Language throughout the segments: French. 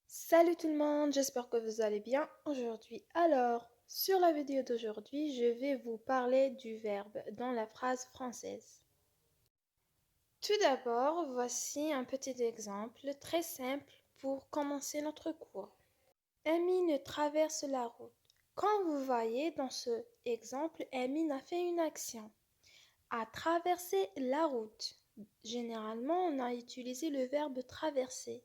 Salut tout le monde, j'espère que vous allez bien aujourd'hui. Alors, sur la vidéo d'aujourd'hui, je vais vous parler du verbe dans la phrase française. Tout d'abord, voici un petit exemple très simple pour commencer notre cours. Amine traverse la route. Comme vous voyez dans ce exemple, Amine a fait une action. A traversé la route. Généralement, on a utilisé le verbe traverser.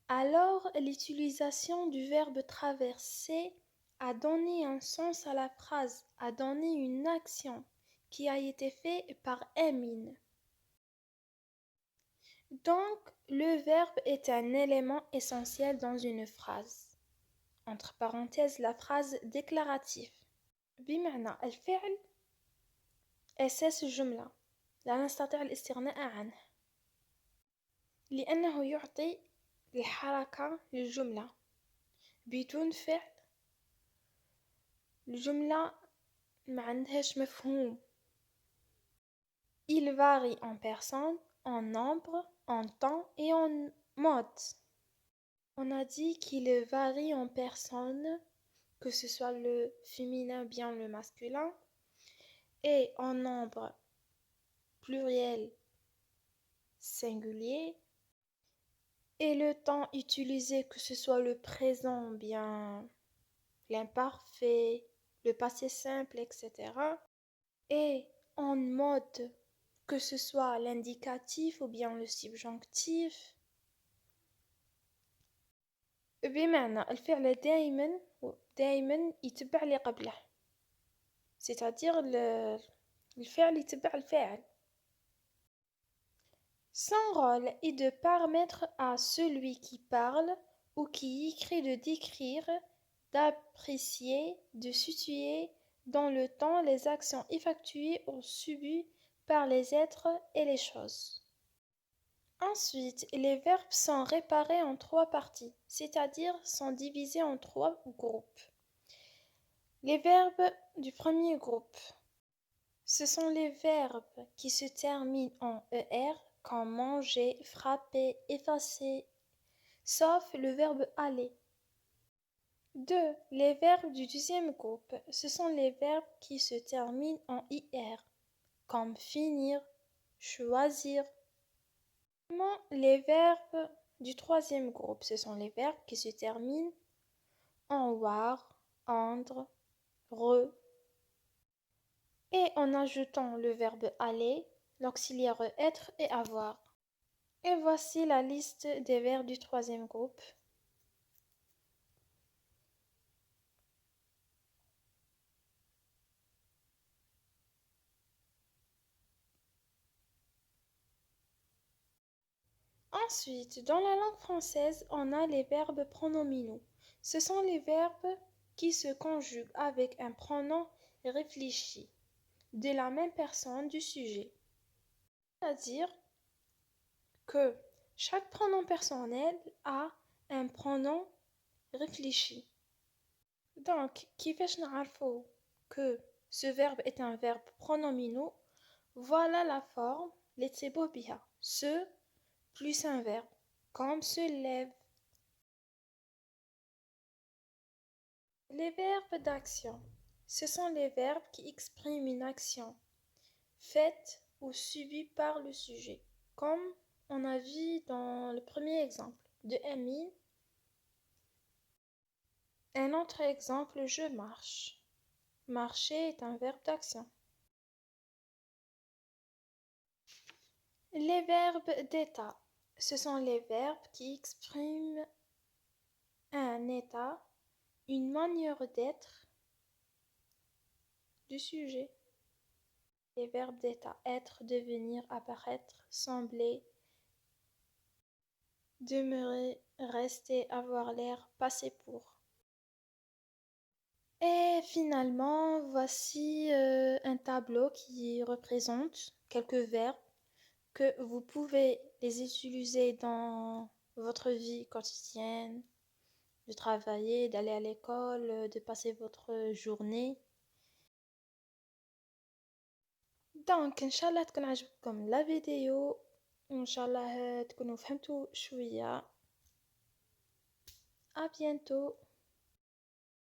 Alors, l'utilisation du verbe traverser a donné un sens à la phrase, a donné une action qui a été faite par Amine. Donc, le verbe est un élément essentiel dans une phrase. Entre parenthèses, la phrase déclarative. بمعنى الفعل أساس الجملة لا نستطيع الاستغناء عنه لأنه يعطي الحركة للجملة. بدون فعل الجملة ما عندهاش مفهوم. Il varie en personne, en nombre, en temps et en mode. On a dit qu'il varie en personne, que ce soit le féminin ou bien le masculin, et en nombre pluriel singulier, et le temps utilisé, que ce soit le présent ou bien l'imparfait, le passé simple, etc. Et en mode, que ce soit l'indicatif ou bien le subjonctif. بمعنى الفعل دائما يتبع اللي قبله. C'est-à-dire الفعل يتبع الفاعل. Son rôle est de permettre à celui qui parle ou qui écrit de décrire, d'apprécier, de situer dans le temps les actions effectuées ou subies par les êtres et les choses. Ensuite, les verbes sont réparés en 3 parties, c'est-à-dire sont divisés en 3 groupes. Les verbes du premier groupe, ce sont les verbes qui se terminent en ER, comme manger, frapper, effacer, sauf le verbe aller. 2. Les verbes du deuxième groupe, ce sont les verbes qui se terminent en IR, comme finir, choisir. Les verbes du troisième groupe, ce sont les verbes qui se terminent en war, andre, re. Et en ajoutant le verbe aller, l'auxiliaire être et avoir. Et voici la liste des verbes du troisième groupe. Ensuite, dans la langue française, on a les verbes pronominaux. Ce sont les verbes qui se conjuguent avec un pronom réfléchi de la même personne du sujet. C'est-à-dire que chaque pronom personnel a un pronom réfléchi. Donc, كيفاش نعرفوا que ce verbe est un verbe pronominaux? Voilà la forme لتصيبوه بها. Se plus un verbe, comme se lève. Les verbes d'action. Ce sont les verbes qui expriment une action faite ou subie par le sujet, comme on a vu dans le premier exemple de Amine. Un autre exemple, je marche. Marcher est un verbe d'action. Les verbes d'état. Ce sont les verbes qui expriment un état, une manière d'être du sujet. Les verbes d'état, être, devenir, apparaître, sembler, demeurer, rester, avoir l'air, passer pour. Et finalement, voici un tableau qui représente quelques verbes que vous pouvez les utiliser dans votre vie quotidienne, de travailler, d'aller à l'école, de passer votre journée. Donc, Inch'Allah تكون عجبكم la vidéo وإن شاء الله تكونوا فهمتوا شوية. À bientôt.